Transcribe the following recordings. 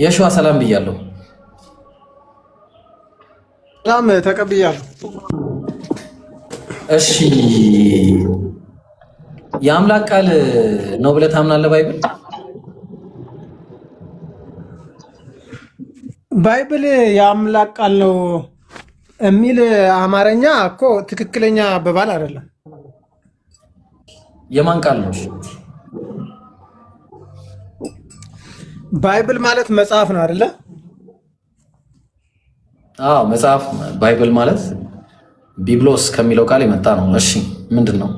የሸዋ ሰላም ብያለሁ። ሰላም ተቀብያለሁ። እሺ የአምላክ ቃል ነው ብለህ ታምናለህ? ባይብል የአምላክ ቃል ነው የሚል አማርኛ እኮ ትክክለኛ አባባል አይደለም። የማን ቃል ነው? ባይብል ማለት መጽሐፍ ነው አይደለ? አዎ መጽሐፍ። ባይብል ማለት ቢብሎስ ከሚለው ቃል የመጣ ነው። እሺ ምንድን ነው?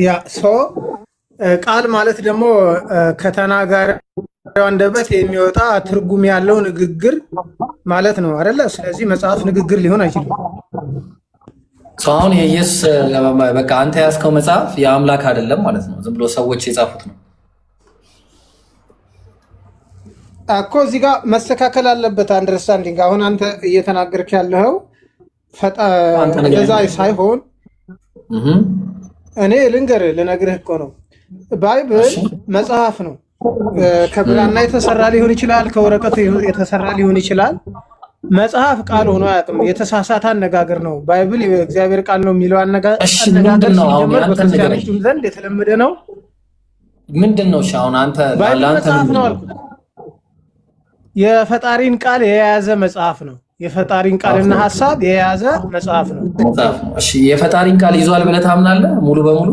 ያ ቃል ማለት ደግሞ ከተናጋሪው አንደበት የሚወጣ ትርጉም ያለው ንግግር ማለት ነው አይደለ? ስለዚህ መጽሐፍ ንግግር ሊሆን አይችልም። አሁን የኢየሱስ በቃ አንተ ያዝከው መጽሐፍ የአምላክ አይደለም ማለት ነው። ዝም ብሎ ሰዎች የጻፉት ነው እኮ። እዚህ ጋር መስተካከል አለበት አንደርስታንዲንግ። አሁን አንተ እየተናገርክ ያለኸው እንደዛ ሳይሆን እኔ ልነግርህ እኮ ነው። ባይብል መጽሐፍ ነው። ከብራና የተሰራ ሊሆን ይችላል፣ ከወረቀት የተሰራ ሊሆን ይችላል። መጽሐፍ ቃል ሆኖ አያውቅም። የተሳሳተ አነጋገር ነው። ባይብል የእግዚአብሔር ቃል ነው የሚለው አነጋገር ሲጀመር በክርስቲያኖችም ዘንድ የተለመደ ነው። ምንድን ነው? አሁን አንተ መጽሐፍ ነው አልኩት። የፈጣሪን ቃል የያዘ መጽሐፍ ነው። የፈጣሪን ቃልና ሀሳብ የያዘ መጽሐፍ ነው። እሺ የፈጣሪን ቃል ይዟል ብለህ ታምናለህ? ሙሉ በሙሉ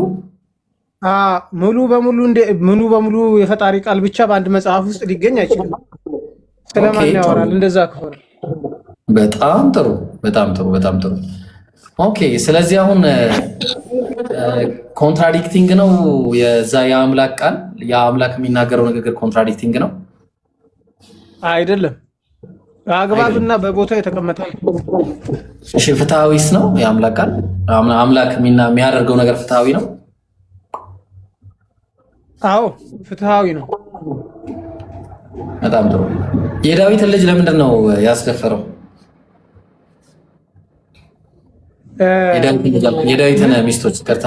ሙሉ በሙሉ የፈጣሪ ቃል ብቻ በአንድ መጽሐፍ ውስጥ ሊገኝ አይችልም። ስለማን ያወራል? እንደዛ ከሆነ በጣም ጥሩ፣ በጣም ጥሩ፣ በጣም ጥሩ። ኦኬ። ስለዚህ አሁን ኮንትራዲክቲንግ ነው የዛ የአምላክ ቃል፣ የአምላክ የሚናገረው ንግግር ኮንትራዲክቲንግ ነው አይደለም። በአግባብና በቦታው የተቀመጠ። እሺ ፍትሃዊስ ነው የአምላክ ቃል? አምላክ የሚያደርገው ነገር ፍትሃዊ ነው? አዎ ፍትሃዊ ነው። በጣም ጥሩ። የዳዊትን ልጅ ለምንድን ነው ያስደፈረው? የዳዊትን ሚስቶች ቀርታ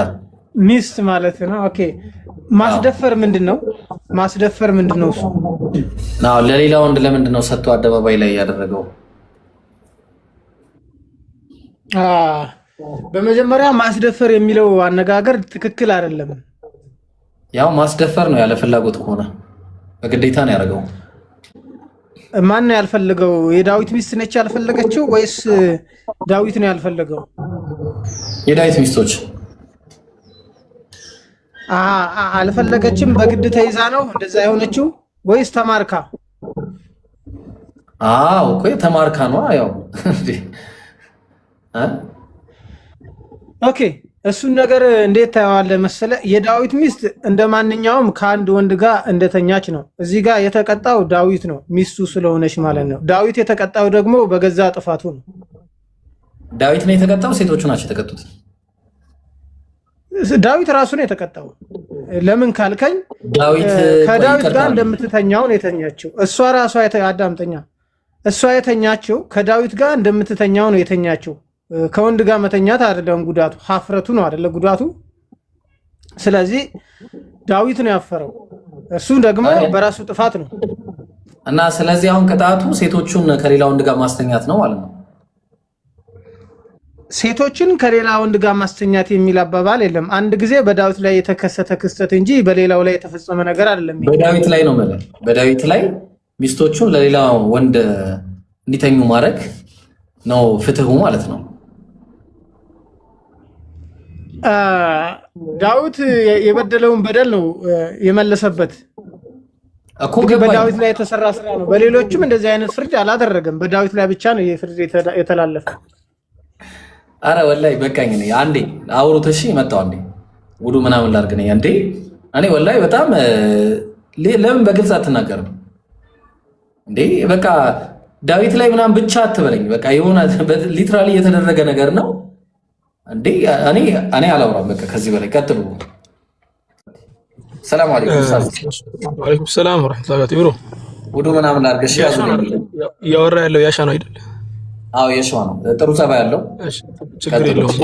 ሚስት ማለት ነው። ኦኬ ማስደፈር ምንድን ነው? ማስደፈር ምንድን ነው? እሱ ለሌላ ወንድ ለምንድን ነው ሰጥቶ አደባባይ ላይ ያደረገው? በመጀመሪያ ማስደፈር የሚለው አነጋገር ትክክል አይደለም። ያው ማስደፈር ነው ያለ ፍላጎት ከሆነ በግዴታ ነው ያደረገው። ማን ነው ያልፈለገው? የዳዊት ሚስት ነች ያልፈለገችው ወይስ ዳዊት ነው ያልፈለገው? የዳዊት ሚስቶች አልፈለገችም። በግድ ተይዛ ነው እንደዛ የሆነችው ወይስ ተማርካ? እኮ ተማርካ ነው። ያው ኦኬ እሱን ነገር እንዴት ታየዋለህ መሰለ? የዳዊት ሚስት እንደ ማንኛውም ከአንድ ወንድ ጋር እንደተኛች ነው። እዚህ ጋር የተቀጣው ዳዊት ነው፣ ሚስቱ ስለሆነች ማለት ነው። ዳዊት የተቀጣው ደግሞ በገዛ ጥፋቱ ነው። ዳዊት ነው የተቀጣው? ሴቶቹ ናቸው የተቀጡት? ዳዊት ራሱ ነው የተቀጣው። ለምን ካልከኝ ከዳዊት ጋር እንደምትተኛው ነው የተኛችው። እሷ ራሷ አዳምጠኛ፣ እሷ የተኛችው ከዳዊት ጋር እንደምትተኛው ነው የተኛችው። ከወንድ ጋር መተኛት አይደለም ጉዳቱ፣ ሀፍረቱ ነው አይደለ ጉዳቱ። ስለዚህ ዳዊት ነው ያፈረው፣ እሱ ደግሞ በራሱ ጥፋት ነው። እና ስለዚህ አሁን ቅጣቱ ሴቶቹን ከሌላ ወንድ ጋር ማስተኛት ነው ማለት ነው። ሴቶችን ከሌላ ወንድ ጋር ማስተኛት የሚል አባባል የለም። አንድ ጊዜ በዳዊት ላይ የተከሰተ ክስተት እንጂ በሌላው ላይ የተፈጸመ ነገር አይደለም። በዳዊት ላይ ነው ማለት በዳዊት ላይ ሚስቶቹን ለሌላ ወንድ እንዲተኙ ማድረግ ነው ፍትሁ ማለት ነው። ዳዊት የበደለውን በደል ነው የመለሰበት እኮ። በዳዊት ላይ የተሰራ ስራ ነው። በሌሎችም እንደዚህ አይነት ፍርድ አላደረገም። በዳዊት ላይ ብቻ ነው ይህ ፍርድ የተላለፈ። አረ ወላይ በቃኝ። እኔ አንዴ አውሩት። እሺ መጣው አንዴ ውዱ ምናምን ላድርግ ነኝ አንዴ። እኔ ወላይ በጣም ለምን በግልጽ አትናገርም እንዴ? በቃ ዳዊት ላይ ምናምን ብቻ አትበለኝ። በቃ የሆነ ሊትራሊ የተደረገ ነገር ነው እንዴ? እኔ አላወራም። በቃ ከዚህ በላይ ቀጥሉ። ሰላም አለይኩም። ወአለይኩም ሰላም ወራህመቱላሂ ወበረካቱህ። ውዱ ምናምን ላድርግ። እሺ እያወራ ያለው ያሻ ነው አይደል? አዎ የሸዋ ነው። ጥሩ ጸባይ ያለው። ችግር የለውም።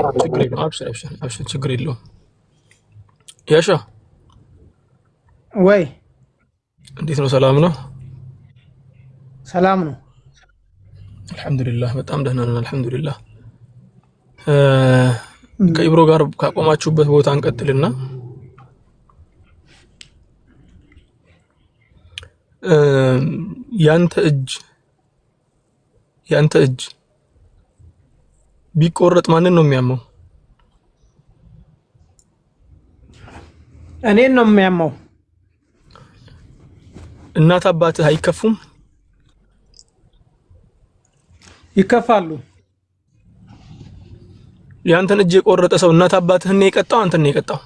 አብሽር ችግር የለውም። ያሻ ወይ እንዴት ነው? ሰላም ነው ሰላም ነው አልহামዱሊላህ በጣም ደህና ነን አልহামዱሊላህ ከኢብሮ ጋር ካቆማችሁበት ቦታ እንቀጥልና ያንተ እጅ ቢቆረጥ ማንን ነው የሚያመው? እኔን ነው የሚያመው። እናት አባትህ አይከፉም? ይከፋሉ። ያንተን እጅ የቆረጠ ሰው እናት አባትህን ነው የቀጣው አንተን ነው የቀጣው?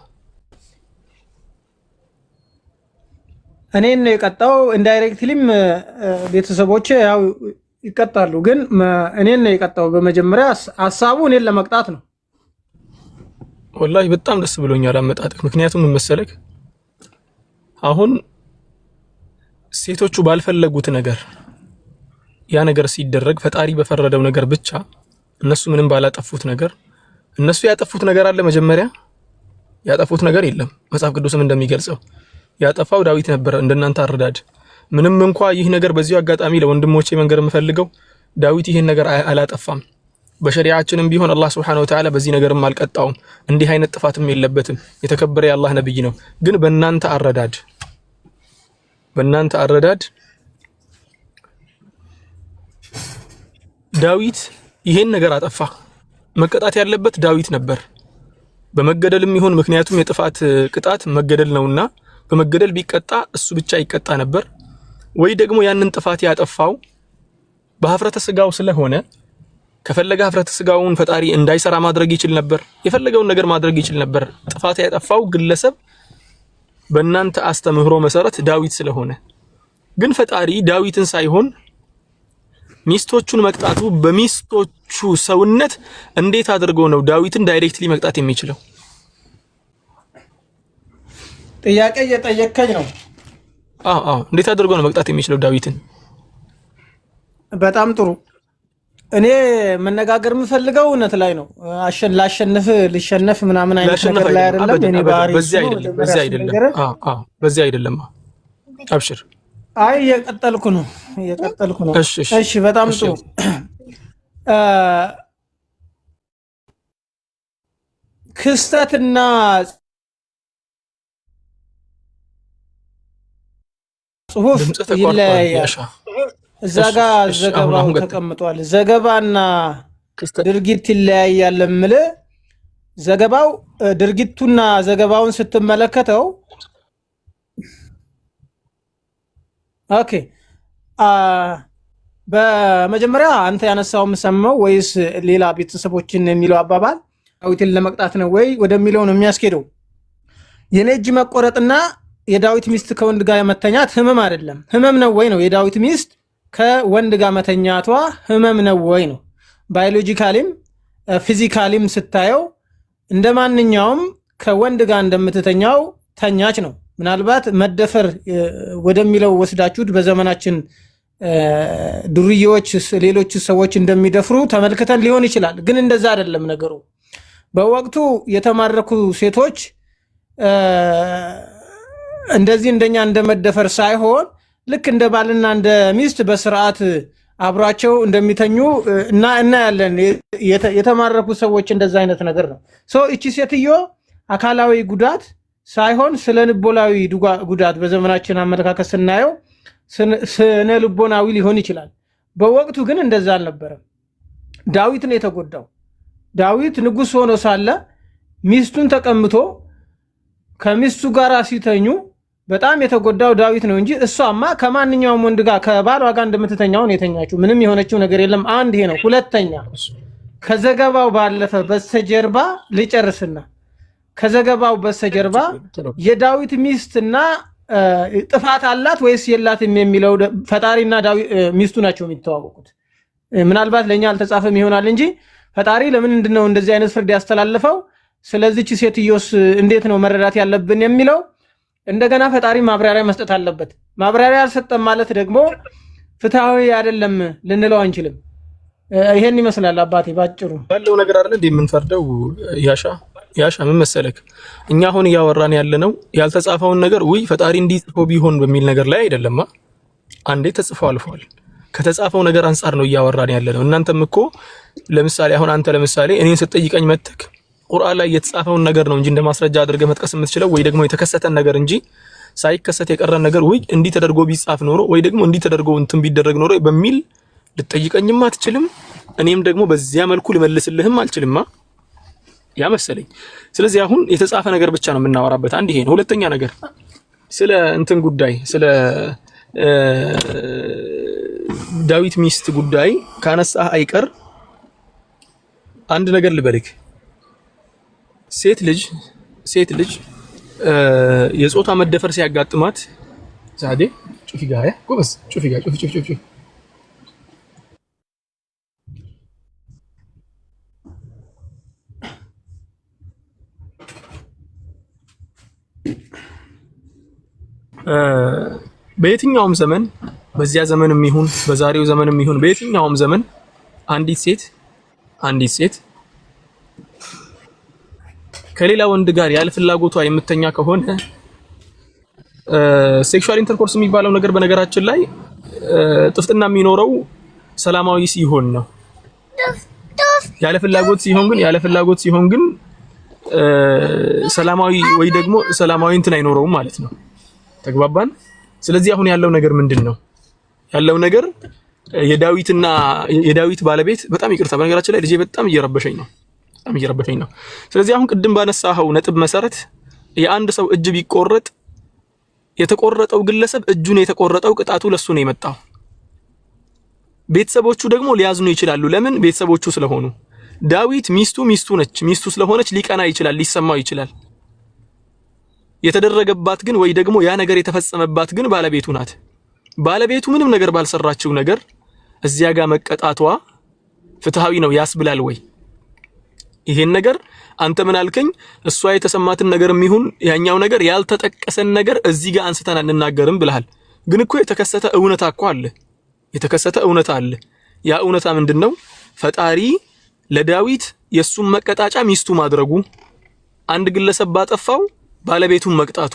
እኔን ነው የቀጣው። ኢንዳይሬክትሊም ቤተሰቦቼ ያው ይቀጣሉ፣ ግን እኔን ነው የቀጣው። በመጀመሪያ ሐሳቡ እኔን ለመቅጣት ነው። ወላሂ በጣም ደስ ብሎኛል አመጣጥህ። ምክንያቱም ምን መሰለክ አሁን ሴቶቹ ባልፈለጉት ነገር ያ ነገር ሲደረግ ፈጣሪ በፈረደው ነገር ብቻ እነሱ ምንም ባላጠፉት ነገር እነሱ ያጠፉት ነገር አለ። መጀመሪያ ያጠፉት ነገር የለም። መጽሐፍ ቅዱስም እንደሚገልጸው ያጠፋው ዳዊት ነበር እንደናንተ አረዳድ። ምንም እንኳን ይህ ነገር በዚሁ አጋጣሚ ለወንድሞቼ መንገር የምፈልገው ዳዊት ይሄን ነገር አላጠፋም። በሸሪዓችንም ቢሆን አላህ Subhanahu Wa Ta'ala በዚህ ነገርም አልቀጣውም። እንዲህ አይነት ጥፋትም የለበትም። የተከበረ የአላህ ነብይ ነው። ግን በእናንተ አረዳድ ዳዊት ይሄን ነገር አጠፋ። መቀጣት ያለበት ዳዊት ነበር በመገደልም ይሁን ምክንያቱም የጥፋት ቅጣት መገደል ነውና በመገደል ቢቀጣ እሱ ብቻ ይቀጣ ነበር። ወይ ደግሞ ያንን ጥፋት ያጠፋው በህፍረተ ስጋው ስለሆነ ከፈለገ ህፍረተ ስጋውን ፈጣሪ እንዳይሰራ ማድረግ ይችል ነበር። የፈለገውን ነገር ማድረግ ይችል ነበር። ጥፋት ያጠፋው ግለሰብ በእናንተ አስተምህሮ መሰረት ዳዊት ስለሆነ ግን ፈጣሪ ዳዊትን ሳይሆን ሚስቶቹን መቅጣቱ በሚስቶቹ ሰውነት እንዴት አድርጎ ነው ዳዊትን ዳይሬክትሊ መቅጣት የሚችለው? ጥያቄ እየጠየከኝ ነው። እንዴት አድርጎ ነው መቅጣት የሚችለው ዳዊትን? በጣም ጥሩ። እኔ መነጋገር የምፈልገው እውነት ላይ ነው። ልሸነፍ ምናምን አይነት ነገር ላይ አይደለም። እኔ ባህሪ በዚህ አይደለም። አብሽር። አይ እየቀጠልኩ ነው። እሺ በጣም ጥሩ። ክስተትና ጽሁፍ ይለያያል። እዛ ጋር ዘገባው ተቀምጧል። ዘገባና ድርጊት ይለያያል የምልህ ዘገባው ድርጊቱና ዘገባውን ስትመለከተው ኦኬ በመጀመሪያ አንተ ያነሳው የምሰማው ወይስ ሌላ ቤተሰቦችን የሚለው አባባል ዳዊትን ለመቅጣት ነው ወይ ወደሚለው ነው የሚያስኬደው? የኔ እጅ መቆረጥና የዳዊት ሚስት ከወንድ ጋር መተኛት ህመም አይደለም። ህመም ነው ወይ ነው የዳዊት ሚስት ከወንድ ጋር መተኛቷ ህመም ነው ወይ ነው? ባዮሎጂካሊም ፊዚካሊም ስታየው እንደማንኛውም ከወንድ ጋር እንደምትተኛው ተኛች ነው። ምናልባት መደፈር ወደሚለው ወስዳችሁት በዘመናችን ዱርዬዎች ሌሎች ሰዎች እንደሚደፍሩ ተመልክተን ሊሆን ይችላል። ግን እንደዛ አይደለም ነገሩ። በወቅቱ የተማረኩ ሴቶች እንደዚህ እንደኛ እንደመደፈር ሳይሆን ልክ እንደ ባልና እንደ ሚስት በስርዓት አብሯቸው እንደሚተኙ እናያለን። የተማረኩ ሰዎች እንደዛ አይነት ነገር ነው። እቺ ሴትዮ አካላዊ ጉዳት ሳይሆን ስነ ልቦናዊ ጉዳት በዘመናችን አመለካከት ስናየው ስነ ልቦናዊ ሊሆን ይችላል። በወቅቱ ግን እንደዛ አልነበረም። ዳዊት ነው የተጎዳው። ዳዊት ንጉስ ሆኖ ሳለ ሚስቱን ተቀምቶ ከሚስቱ ጋር ሲተኙ በጣም የተጎዳው ዳዊት ነው እንጂ እሷማ ከማንኛውም ወንድ ጋር ከባሏ ጋር እንደምትተኛው ነው የተኛችው። ምንም የሆነችው ነገር የለም። አንድ ይሄ ነው። ሁለተኛ ከዘገባው ባለፈ በስተጀርባ ልጨርስና ከዘገባው በስተጀርባ የዳዊት ሚስትና ጥፋት አላት ወይስ የላትም የሚለው ፈጣሪና ሚስቱ ናቸው የሚተዋወቁት። ምናልባት ለኛ አልተጻፈም ይሆናል እንጂ ፈጣሪ ለምንድን ነው እንደዚህ አይነት ፍርድ ያስተላልፈው? ስለዚህች ሴትዮስ እንዴት ነው መረዳት ያለብን የሚለው እንደገና ፈጣሪ ማብራሪያ መስጠት አለበት። ማብራሪያ አልሰጠም ማለት ደግሞ ፍትሃዊ አይደለም ልንለው አንችልም። ይሄን ይመስላል አባቴ ባጭሩ ባለው ነገር አይደል እንዴ የምንፈርደው። ያሻ ምን መሰለክ እኛ አሁን እያወራን ያለነው ያልተጻፈውን ነገር ወይ ፈጣሪ እንዲጽፎ ቢሆን በሚል ነገር ላይ አይደለማ። አንዴ ተጽፎ አልፏል። ከተጻፈው ነገር አንፃር ነው እያወራን ያለነው። እናንተም እኮ ለምሳሌ አሁን አንተ ለምሳሌ እኔን ስትጠይቀኝ መተክ ቁርአን ላይ የተጻፈውን ነገር ነው እንጂ እንደ ማስረጃ አድርገህ መጥቀስ የምትችለው ወይ ደግሞ የተከሰተን ነገር እንጂ ሳይከሰት የቀረን ነገር ወይ እንዲህ ተደርጎ ቢጻፍ ኖሮ ወይ ደግሞ እንዲህ ተደርጎ እንትን ቢደረግ ኖሮ በሚል ልትጠይቀኝም አትችልም። እኔም ደግሞ በዚያ መልኩ ልመልስልህም አልችልማ ያ መሰለኝ። ስለዚህ አሁን የተጻፈ ነገር ብቻ ነው የምናወራበት። አንድ ይሄ ነው። ሁለተኛ ነገር ስለ እንትን ጉዳይ ስለ ዳዊት ሚስት ጉዳይ ካነሳህ አይቀር አንድ ነገር ልበልክ። ሴት ልጅ የጾታ መደፈር ሲያጋጥማት ዛዴ ጩፊ ጋር ጎበዝ ጩፊ ጋር ጩፊ በየትኛውም ዘመን በዚያ ዘመንም ይሁን በዛሬው ዘመንም ይሁን በየትኛውም ዘመን አንዲት ሴት ከሌላ ወንድ ጋር ያለ ፍላጎቷ የምትተኛ ከሆነ ሴክሹዋል ኢንተርኮርስ የሚባለው ነገር በነገራችን ላይ ጥፍጥና የሚኖረው ሰላማዊ ሲሆን ነው። ያለ ፍላጎት ሲሆን ግን ሰላማዊ ወይ ደግሞ ሰላማዊ እንትን አይኖረውም ማለት ነው። ተግባባን? ስለዚህ አሁን ያለው ነገር ምንድነው? ያለው ነገር የዳዊት ባለቤት በጣም ይቅርታ፣ በነገራችን ላይ ልጄ በጣም እየረበሸኝ ነው። ስለዚህ አሁን ቅድም ባነሳኸው ነጥብ መሰረት የአንድ ሰው እጅ ቢቆረጥ የተቆረጠው ግለሰብ እጁን የተቆረጠው ቅጣቱ ለሱ ነው የመጣው። ቤተሰቦቹ ደግሞ ሊያዝኑ ይችላሉ። ለምን? ቤተሰቦቹ ስለሆኑ። ዳዊት ሚስቱ ነች። ሚስቱ ስለሆነች ሊቀና ይችላል፣ ሊሰማው ይችላል። የተደረገባት ግን ወይ ደግሞ ያ ነገር የተፈጸመባት ግን ባለቤቱ ናት። ባለቤቱ ምንም ነገር ባልሰራችው ነገር እዚያ ጋር መቀጣቷ ፍትሃዊ ነው ያስብላል ወይ? ይሄን ነገር አንተ ምን አልከኝ? እሷ የተሰማትን ነገርም ይሁን ያኛው ነገር ያልተጠቀሰን ነገር እዚህ ጋር አንስተን አንናገርም ብለሃል። ግን እኮ የተከሰተ እውነታ አለ። ያ እውነታ ምንድነው? ፈጣሪ ለዳዊት የሱን መቀጣጫ ሚስቱ ማድረጉ፣ አንድ ግለሰብ ባጠፋው ባለቤቱን መቅጣቱ።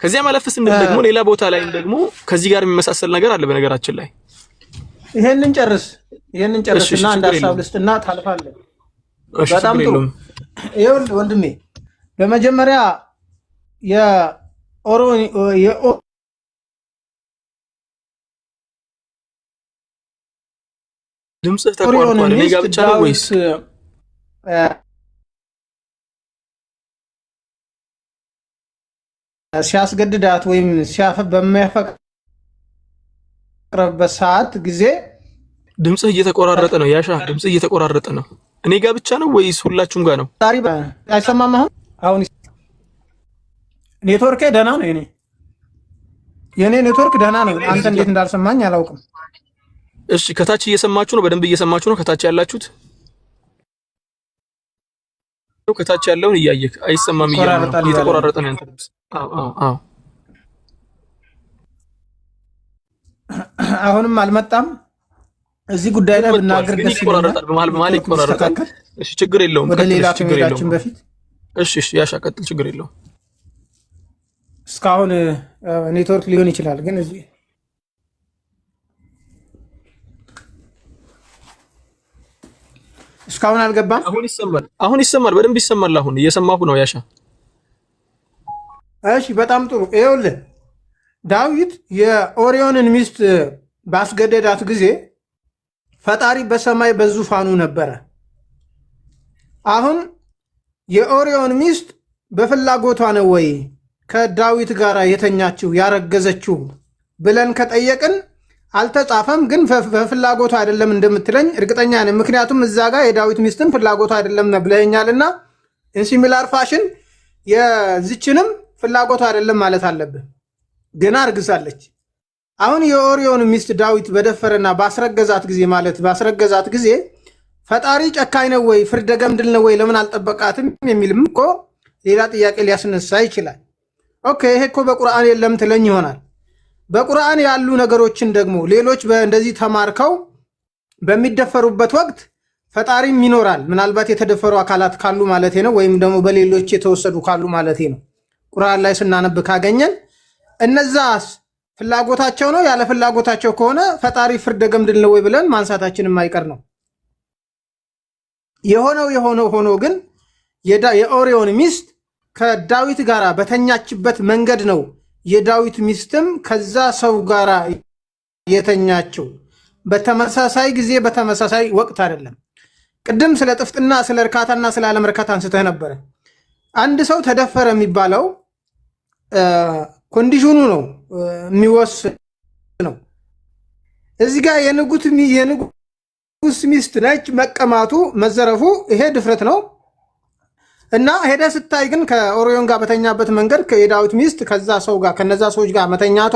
ከዚያ ማለፍ ስንል ደግሞ ሌላ ቦታ ላይ ደግሞ ከዚህ ጋር የሚመሳሰል ነገር አለ። በነገራችን ላይ ይሄንን ጨርስና አንድ ሐሳብ ልስጥና ታልፋለህ። በጣም ጥሩ። ይኸውልህ ወንድሜ በመጀመሪያ ድምጽህ ተቋርጧል። እኔ ጋር ብቻ ነው ወይስ ሲያስገድዳት ወይም በሚያፈቅርበት ሰዓት ጊዜ ድምጽህ እየተቆራረጠ ነው። ያሻ ድምጽህ እየተቆራረጠ ነው። እኔ ጋር ብቻ ነው ወይስ ሁላችሁም ጋር ነው? አይሰማም? አሁን ኔትወርኬ ደህና ነው። የኔ ኔትወርክ ደህና ነው። አንተ እንዴት እንዳልሰማኝ አላውቅም። እሺ ከታች እየሰማችሁ ነው? በደንብ እየሰማችሁ ነው? ከታች ያላችሁት ከታች ያለውን እያየክ አይሰማም? እየተቆራረጠ ነው ያንተ ድምጽ። አዎ አሁንም አልመጣም። እዚህ ጉዳይ ላይ ብናገር ደስ ይላል። በመሀል ይቆራረጣል። እሺ ችግር የለውም። ወደ ሌላ ከመሄዳችን በፊት እሺ ያሻ ቀጥል፣ ችግር የለውም። እስካሁን ኔትወርክ ሊሆን ይችላል፣ ግን እዚህ እስካሁን አልገባም። አሁን ይሰማል፣ በደንብ ይሰማል። አሁን እየሰማሁ ነው ያሻ። እሺ በጣም ጥሩ። ይኸውልህ ዳዊት የኦሪዮንን ሚስት ባስገደዳት ጊዜ ፈጣሪ በሰማይ በዙፋኑ ነበረ። አሁን የኦሪዮን ሚስት በፍላጎቷ ነው ወይ ከዳዊት ጋር የተኛችው ያረገዘችው ብለን ከጠየቅን አልተጻፈም። ግን በፍላጎቷ አይደለም እንደምትለኝ እርግጠኛ ነኝ። ምክንያቱም እዛ ጋር የዳዊት ሚስትን ፍላጎቷ አይደለም ብለኸኛልና ኢንሲሚላር ፋሽን የዚችንም ፍላጎቷ አይደለም ማለት አለብህ። ገና አርግዛለች። አሁን የኦሪዮን ሚስት ዳዊት በደፈረና ባስረገዛት ጊዜ ፈጣሪ ጨካኝ ነው ወይ ፍርደ ገምድል ነው ወይ ለምን አልጠበቃትም የሚልም እኮ ሌላ ጥያቄ ሊያስነሳ ይችላል። ኦኬ ይሄ እኮ በቁርአን የለም ትለኝ ይሆናል። በቁርአን ያሉ ነገሮችን ደግሞ ሌሎች እንደዚህ ተማርከው በሚደፈሩበት ወቅት ፈጣሪም ይኖራል። ምናልባት የተደፈሩ አካላት ካሉ ማለት ነው፣ ወይም ደግሞ በሌሎች የተወሰዱ ካሉ ማለት ነው። ቁርአን ላይ ስናነብ ካገኘን እነዛስ ፍላጎታቸው ነው። ያለ ፍላጎታቸው ከሆነ ፈጣሪ ፍርደ ገምድል ነው ወይ ብለን ማንሳታችን የማይቀር ነው። የሆነው ሆኖ ግን የኦሪዮን ሚስት ከዳዊት ጋር በተኛችበት መንገድ ነው የዳዊት ሚስትም ከዛ ሰው ጋር የተኛችው። በተመሳሳይ ጊዜ በተመሳሳይ ወቅት አይደለም። ቅድም ስለ ጥፍጥና ስለ እርካታና ስለ ዓለም እርካታ አንስተህ ነበረ። አንድ ሰው ተደፈረ የሚባለው ኮንዲሽኑ ነው የሚወስነው። እዚህ ጋር የንጉስ ሚስት ነች መቀማቱ መዘረፉ ይሄ ድፍረት ነው እና ሄደ ስታይ ግን ከኦሪዮን ጋር በተኛበት መንገድ የዳዊት ሚስት ከዛ ሰው ጋር ከነዛ ሰዎች ጋር መተኛቷ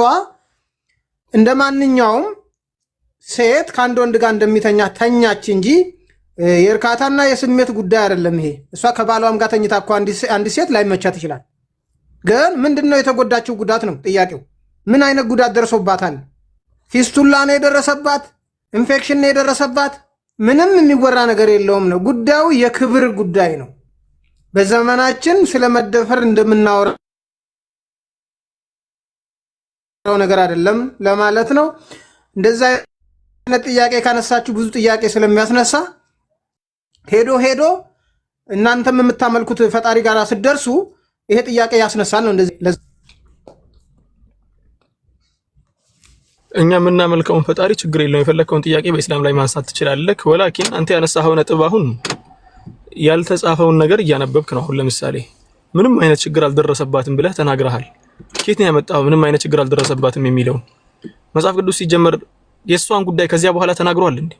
እንደ ማንኛውም ሴት ከአንድ ወንድ ጋር እንደሚተኛ ተኛች እንጂ የእርካታና የስሜት ጉዳይ አይደለም። ይሄ እሷ ከባሏም ጋር ተኝታ እኮ አንድ ሴት ላይመቻት ይችላል። ግን ምንድነው የተጎዳችው ጉዳት ነው ጥያቄው። ምን አይነት ጉዳት ደርሶባታል? ፊስቱላ ነው የደረሰባት? ኢንፌክሽን ነው የደረሰባት? ምንም የሚወራ ነገር የለውም ነው ጉዳዩ። የክብር ጉዳይ ነው። በዘመናችን ስለመደፈር እንደምናወራው ነገር አይደለም ለማለት ነው። እንደዛ አይነት ጥያቄ ካነሳችሁ ብዙ ጥያቄ ስለሚያስነሳ ሄዶ እናንተም የምታመልኩት ፈጣሪ ጋር ስትደርሱ ይሄ ጥያቄ ያስነሳል ነው። እንደዚህ እኛ የምናመልከውን ፈጣሪ ችግር የለውም። የፈለከውን ጥያቄ በእስላም ላይ ማንሳት ትችላለህ። ወላኪን አንተ ያነሳኸው ነጥብ አሁን ያልተጻፈውን ነገር እያነበብክ ነው። አሁን ለምሳሌ ምንም አይነት ችግር አልደረሰባትም ብለህ ተናግረሃል። ከየት ነው ያመጣው ምንም አይነት ችግር አልደረሰባትም የሚለው? መጽሐፍ ቅዱስ ሲጀመር የእሷን ጉዳይ ከዚያ በኋላ ተናግሯል እንዴ?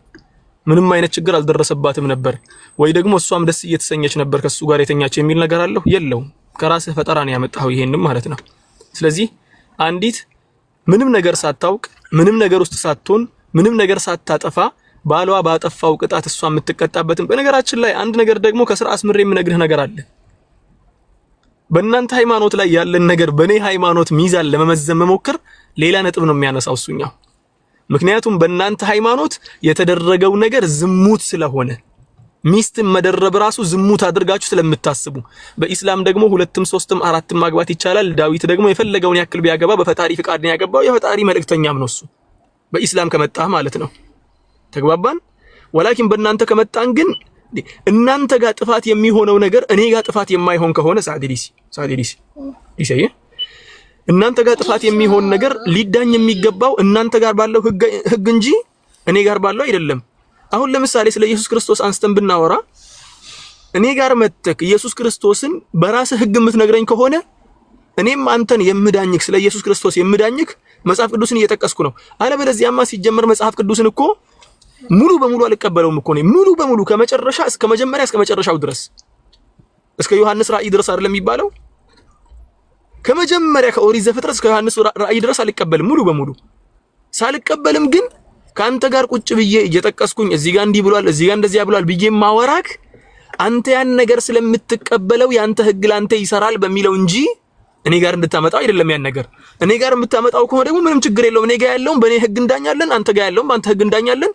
ምንም አይነት ችግር አልደረሰባትም ነበር ወይ ደግሞ እሷም ደስ እየተሰኘች ነበር ከሱ ጋር የተኛች የሚል ነገር አለው? የለውም። ከራስህ ፈጠራ ነው ያመጣው ይሄንም ማለት ነው። ስለዚህ አንዲት ምንም ነገር ሳታውቅ ምንም ነገር ውስጥ ሳትሆን ምንም ነገር ሳታጠፋ ባሏ ባጠፋው ቅጣት እሷ የምትቀጣበትን። በነገራችን ላይ አንድ ነገር ደግሞ ከስራ አስምሬ የምነግርህ ነገር አለ። በእናንተ ሃይማኖት ላይ ያለን ነገር በኔ ሃይማኖት ሚዛን ለመመዘን መሞከር ሌላ ነጥብ ነው የሚያነሳው እሱኛው። ምክንያቱም በእናንተ ሃይማኖት የተደረገው ነገር ዝሙት ስለሆነ ሚስትን መደረብ ራሱ ዝሙት አድርጋችሁ ስለምታስቡ፣ በኢስላም ደግሞ 2ም 3ም 4ም ማግባት ይቻላል። ዳዊት ደግሞ የፈለገውን ያክል ቢያገባ በፈጣሪ ፍቃድ ነው ያገባው። የፈጣሪ መልእክተኛም ነው እሱ በኢስላም ከመጣህ ማለት ነው። ተግባባን? ወላኪን በእናንተ ከመጣን ግን እናንተ ጋር ጥፋት የሚሆነው ነገር እኔ ጋር ጥፋት የማይሆን ከሆነ ሳዲዲሲ እናንተ ጋር ጥፋት የሚሆን ነገር ሊዳኝ የሚገባው እናንተ ጋር ባለው ህግ እንጂ እኔ ጋር ባለው አይደለም። አሁን ለምሳሌ ስለ ኢየሱስ ክርስቶስ አንስተን ብናወራ እኔ ጋር መተክ ኢየሱስ ክርስቶስን በራስህ ህግ የምትነግረኝ ከሆነ እኔም አንተን የምዳኝክ ስለ ኢየሱስ ክርስቶስ የምዳኝክ መጽሐፍ ቅዱስን እየጠቀስኩ ነው። አለበለዚያማ ሲጀመር መጽሐፍ ቅዱስን እኮ ሙሉ በሙሉ አልቀበለውም እኮ ነው። ሙሉ በሙሉ ከመጨረሻ እስከ መጀመሪያ እስከ መጨረሻው ድረስ እስከ ዮሐንስ ራእይ ድረስ አይደለም የሚባለው? ከመጀመሪያ ከኦሪት ዘፍጥረት እስከ ዮሐንስ ራእይ ድረስ አልቀበልም ሙሉ በሙሉ። ሳልቀበልም ግን ካንተ ጋር ቁጭ ብዬ እየጠቀስኩኝ እዚህ ጋር እንዲህ ብሏል እዚህ ጋር እንደዚያ ብሏል ብዬ ማወራክ አንተ ያን ነገር ስለምትቀበለው ያንተ ህግ ላንተ ይሰራል በሚለው እንጂ እኔ ጋር እንድታመጣው አይደለም። ያን ነገር እኔ ጋር የምታመጣው ከሆነ ደግሞ ምንም ችግር የለውም። እኔ ጋር ያለውን በእኔ ህግ እንዳኛለን፣ አንተ ጋር ያለውን በአንተ ህግ እንዳኛለን፣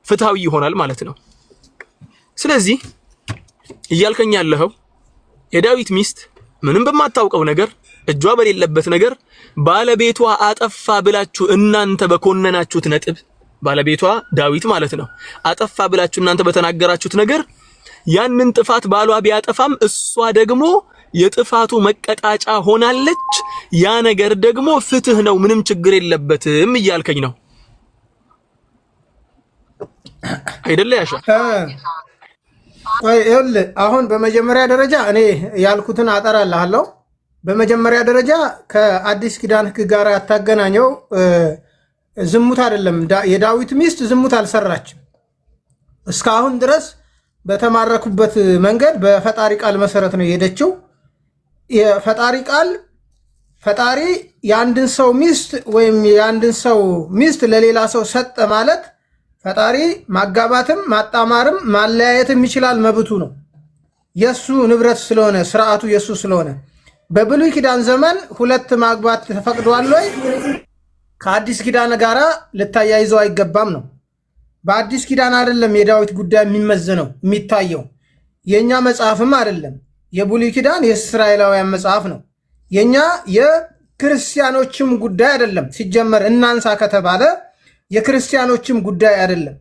ፍትሃዊ ይሆናል ማለት ነው። ስለዚህ እያልከኝ ያለኸው የዳዊት ሚስት ምንም በማታውቀው ነገር እጇ በሌለበት ነገር ባለቤቷ አጠፋ ብላችሁ እናንተ በኮነናችሁት ነጥብ ባለቤቷ ዳዊት ማለት ነው አጠፋ ብላችሁ እናንተ በተናገራችሁት ነገር ያንን ጥፋት ባሏ ቢያጠፋም እሷ ደግሞ የጥፋቱ መቀጣጫ ሆናለች። ያ ነገር ደግሞ ፍትህ ነው፣ ምንም ችግር የለበትም እያልከኝ ነው አይደለ? ያሻ አሁን በመጀመሪያ ደረጃ እኔ ያልኩትን አጠራልሃለሁ። በመጀመሪያ ደረጃ ከአዲስ ኪዳን ህግ ጋር ያታገናኘው ዝሙት አይደለም። የዳዊት ሚስት ዝሙት አልሰራችም። እስካሁን ድረስ በተማረኩበት መንገድ በፈጣሪ ቃል መሰረት ነው የሄደችው። የፈጣሪ ቃል ፈጣሪ የአንድን ሰው ሚስት ወይም የአንድን ሰው ሚስት ለሌላ ሰው ሰጠ ማለት ፈጣሪ ማጋባትም ማጣማርም ማለያየትም ይችላል፣ መብቱ ነው። የሱ ንብረት ስለሆነ ስርዓቱ የሱ ስለሆነ። በብሉይ ኪዳን ዘመን ሁለት ማግባት ተፈቅዷል ወይ? ከአዲስ ኪዳን ጋራ ልታያይዘው አይገባም ነው። በአዲስ ኪዳን አይደለም የዳዊት ጉዳይ የሚመዘነው የሚታየው፣ የኛ መጽሐፍም አይደለም። የብሉይ ኪዳን የእስራኤላውያን መጽሐፍ ነው። የኛ ክርስቲያኖችም ጉዳይ አይደለም። ሲጀመር እናንሳ ከተባለ የክርስቲያኖችም ጉዳይ አይደለም።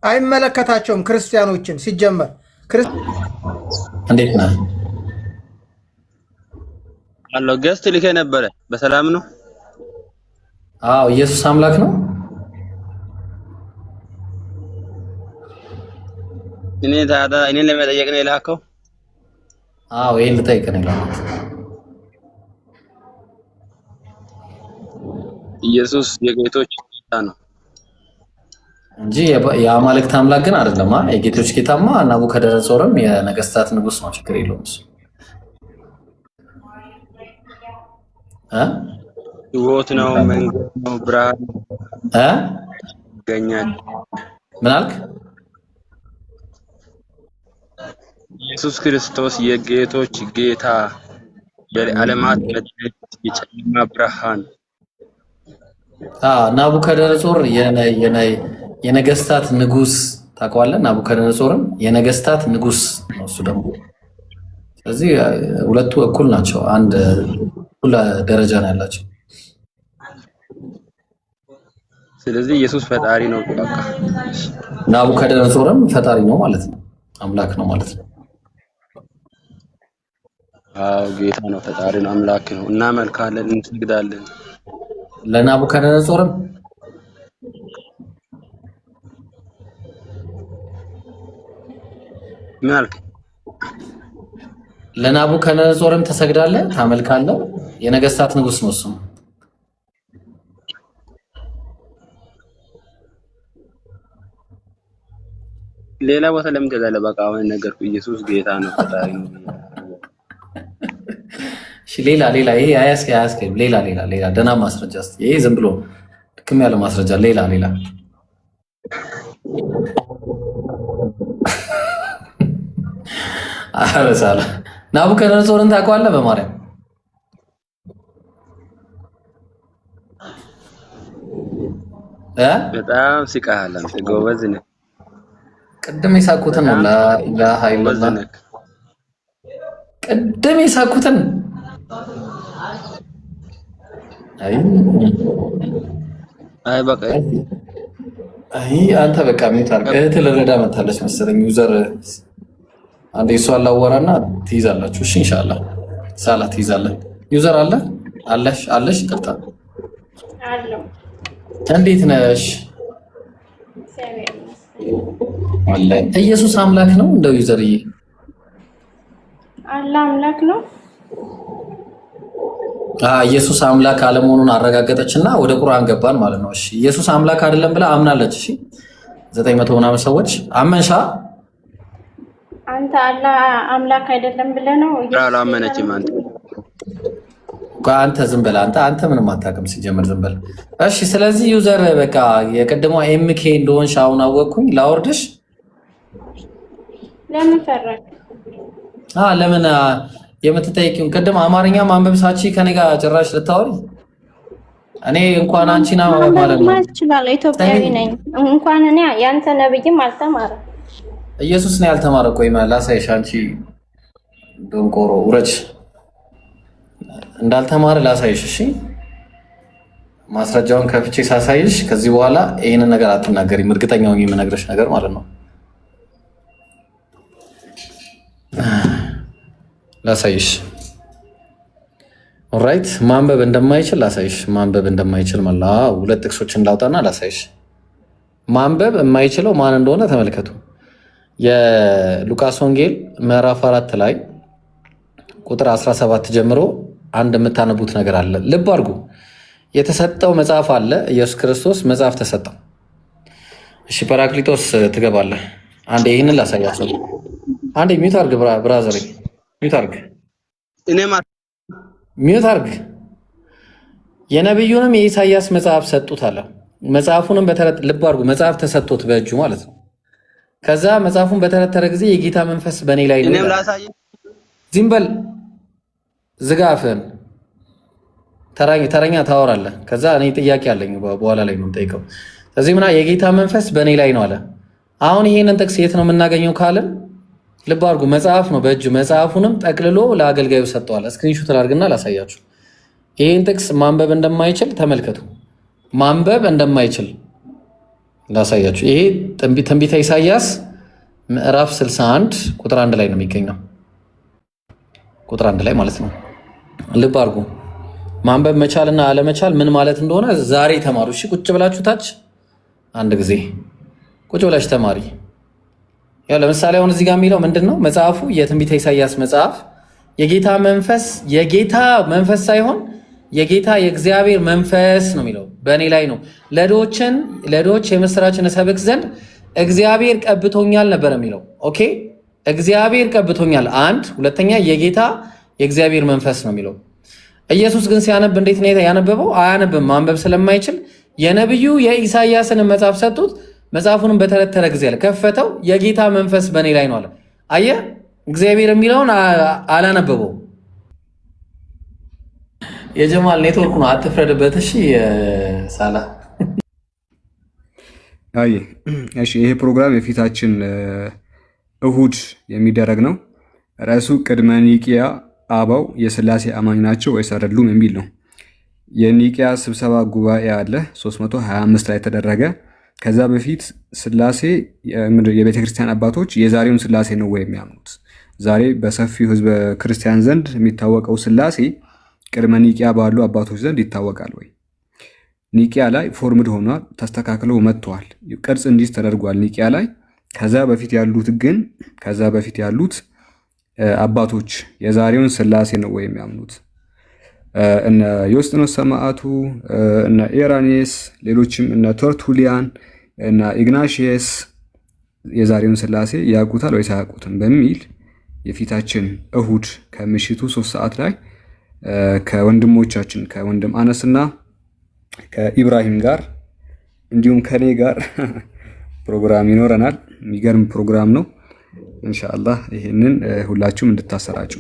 አይመለከታቸውም ክርስቲያኖችን ሲጀመር። እንዴት ነህ? አሎ ገስት ልከ ነበረ። በሰላም ነው? አዎ ኢየሱስ አምላክ ነው። እኔ ለመጠየቅ ነው የላከው። አዎ ይሄን ልጠይቅ ነው የላከው። ኢየሱስ የጌቶች ጌታ ነው እንጂ የአማልክት አምላክ ግን አይደለም። የጌቶች ጌታማ ናቡከደነጾርም የነገስታት ንጉስ ነው። ችግር የለውም እሱ። ሕይወት ነው፣ መንገድ ነው፣ ብርሃን ይገኛል። ምን አልክ? ኢየሱስ ክርስቶስ የጌቶች ጌታ፣ የዓለማት መድኃኒት፣ የጨለማ ብርሃን። ናቡከደነጾር የነገስታት ንጉስ ታውቀዋለህ? ናቡከደነጾርም የነገስታት ንጉስ ነው እሱ ደግሞ። ስለዚህ ሁለቱ እኩል ናቸው። አንድ እኩል ደረጃ ነው ያላቸው። ስለዚህ ኢየሱስ ፈጣሪ ነው። በቃ ናቡከደነጾርም ፈጣሪ ነው ማለት ነው። አምላክ ነው ማለት ነው። አዎ ጌታ ነው፣ ፈጣሪ ነው፣ አምላክ ነው። እናመልካለን፣ እንሰግዳለን። ለናቡከደነጾርም ምን አልክ? ለናቡከደነጾርም ተሰግዳለህ፣ ታመልካለህ። የነገስታት ንጉስ ነው እሱ። ሌላ ቦታ ለምን ትላለህ? በቃ አሁን ነገርኩህ። ኢየሱስ ጌታ ነው፣ ፈጣሪ ነው። እሺ ሌላ ይሄ አያስኬድም። ሌላ ደህና ማስረጃ እስኪ። ይሄ ዝም ብሎ ድክም ያለ ማስረጃ። ሌላ አረሳለ ናቡከደነጾርን ታውቀዋለህ? በማርያም በጣም ሲቃሃል አንተ። ጎበዝ ነህ። ቅድም የሳኩትን ነው ለሃይለላ ቅድም የሳኩትን አይ በቃ አንተ በቃ ሚታር እህትህ ልረዳ መታለች መሰለኝ። ዩዘር አንዴ እሷን ላወራና ትይዛላችሁ። እሺ ኢንሻአላህ ሳላ ትይዛለህ። ዩዘር አለሽ ይቅርታ። እንዴት ነሽ? ኢየሱስ አምላክ ነው እንደው ዩዘርዬ? አላህ አምላክ ነው። ኢየሱስ አምላክ አለመሆኑን አረጋገጠችና ወደ ቁርአን ገባን ማለት ነው። እሺ ኢየሱስ አምላክ አይደለም ብላ አምናለች። እሺ 900 ምናምን ሰዎች አመንሻ። አንተ አላህ አምላክ አይደለም ብለህ ነው አላመነችም። አንተ ዝም በል አንተ ምንም አታውቅም ሲጀምር ዝም በል። እሺ ስለዚህ ዩዘር በቃ የቀድሞ ኤምኬ እንደሆንሽ አሁን አወቅኩኝ። ላወርድሽ። ለምን ፈራክ? ለምን የምትጠይቂውን ቅድም አማርኛ ማንበብ ሳቺ ከኔ ጋር ጭራሽ ልታወሪ? እኔ እንኳን አንቺና ማለት ነው ማስችላል ኢትዮጵያዊ ነኝ። እንኳን እኔ ያንተ ነብይም አልተማረ። ኢየሱስ ነው ያልተማረ። ቆይ ላሳይሽ። አንቺ ዶንቆሮ ውረጅ። እንዳልተማረ ላሳይሽ። እሺ ማስረጃውን ከፍቼ ሳሳይሽ ከዚህ በኋላ ይሄንን ነገር አትናገሪም። እርግጠኛ ሆኜ የምነግርሽ ነገር ማለት ነው። ላሳይሽ። ኦልራይት ማንበብ እንደማይችል ላሳይሽ። ማንበብ እንደማይችል ማለት ሁለት ጥቅሶችን ላውጣና ላሳይሽ። ማንበብ የማይችለው ማን እንደሆነ ተመልከቱ። የሉቃስ ወንጌል ምዕራፍ 4 ላይ ቁጥር 17 ጀምሮ አንድ የምታነቡት ነገር አለ። ልብ አድርጉ። የተሰጠው መጽሐፍ አለ። ኢየሱስ ክርስቶስ መጽሐፍ ተሰጠው። እሺ ጰራቅሊጦስ ትገባለህ። አንዴ ይህንን ላሳያቸው። አንዴ ሚዩት አድርግ ብራዘር፣ ሚዩት አድርግ፣ ሚዩት አድርግ። የነቢዩንም የኢሳያስ መጽሐፍ ሰጡት አለ። መጽሐፉንም ልብ አድርጉ። መጽሐፍ ተሰጥቶት በእጁ ማለት ነው። ከዛ መጽሐፉን በተረተረ ጊዜ የጌታ መንፈስ በእኔ ላይ ነው። ዝም በል ዝጋ አፍህን። ተረኛ ታወራለህ። ከዛ እኔ ጥያቄ አለኝ በኋላ ላይ ነው የምጠይቀው። ስለዚህ የጌታ መንፈስ በእኔ ላይ ነው አለ። አሁን ይሄንን ጥቅስ የት ነው የምናገኘው ካልን ልብ አድርጉ። መጽሐፍ ነው በእጁ። መጽሐፉንም ጠቅልሎ ለአገልጋዩ ሰጠዋል። ስክሪንሾት አድርግና ላሳያችሁ። ይህን ጥቅስ ማንበብ እንደማይችል ተመልከቱ። ማንበብ እንደማይችል ላሳያችሁ። ይሄ ትንቢተ ኢሳይያስ ምዕራፍ 61 ቁጥር 1 ላይ ነው የሚገኘው። ቁጥር 1 ላይ ማለት ነው። ልብ አድርጉ። ማንበብ መቻልና አለመቻል ምን ማለት እንደሆነ ዛሬ ተማሩ። እሺ ቁጭ ብላችሁ ታች አንድ ጊዜ ቁጭ ብላችሁ ተማሪ። ያው ለምሳሌ አሁን እዚህ ጋር የሚለው ምንድነው? መጽሐፉ የትንቢተ ኢሳይያስ መጽሐፍ የጌታ መንፈስ ሳይሆን የጌታ የእግዚአብሔር መንፈስ ነው የሚለው በእኔ ላይ ነው፣ ለድሆች የምስራችን እሰብክ ዘንድ እግዚአብሔር ቀብቶኛል ነበር የሚለው። ኦኬ እግዚአብሔር ቀብቶኛል አንድ፣ ሁለተኛ የጌታ የእግዚአብሔር መንፈስ ነው የሚለው። ኢየሱስ ግን ሲያነብ እንዴት ነው ያነበበው? አያነብም። ማንበብ ስለማይችል የነብዩ የኢሳይያስን መጽሐፍ ሰጡት። መጽሐፉንም በተረተረ ጊዜ አለ ከፈተው፣ የጌታ መንፈስ በእኔ ላይ ነው አለ። አየ እግዚአብሔር የሚለውን አላነበበው። የጀማል ኔትወርክ ነው፣ አትፍረድበት። እሺ ሳላ አይ እሺ፣ ይሄ ፕሮግራም የፊታችን እሁድ የሚደረግ ነው። ርዕሱ ቅድመ ኒቂያ አበው የሥላሴ አማኝ ናቸው ወይስ አይደሉም የሚል ነው። የኒቂያ ስብሰባ ጉባኤ አለ 325 ላይ ተደረገ። ከዛ በፊት ሥላሴ የቤተ ክርስቲያን አባቶች የዛሬውን ሥላሴ ነው ወይ የሚያምኑት? ዛሬ በሰፊው ሕዝበ ክርስቲያን ዘንድ የሚታወቀው ሥላሴ ቅድመ ኒቂያ ባሉ አባቶች ዘንድ ይታወቃል ወይ? ኒቂያ ላይ ፎርምድ ሆኗል፣ ተስተካክለው መጥተዋል፣ ቅርጽ እንዲህ ተደርጓል ኒቂያ ላይ። ከዛ በፊት ያሉት አባቶች የዛሬውን ሥላሴ ነው ወይ የሚያምኑት? እነ ዮስጥኖስ ሰማዕቱ፣ እነ ኤራኔስ፣ ሌሎችም እነ ተርቱሊያን፣ እነ ኢግናሽየስ የዛሬውን ሥላሴ ያውቁታል ወይስ አያውቁትም በሚል የፊታችን እሁድ ከምሽቱ 3 ሰዓት ላይ ከወንድሞቻችን ከወንድም አነስና ከኢብራሂም ጋር እንዲሁም ከኔ ጋር ፕሮግራም ይኖረናል። የሚገርም ፕሮግራም ነው። ኢንሻአላህ ይሄንን ሁላችሁም እንድታሰራጩ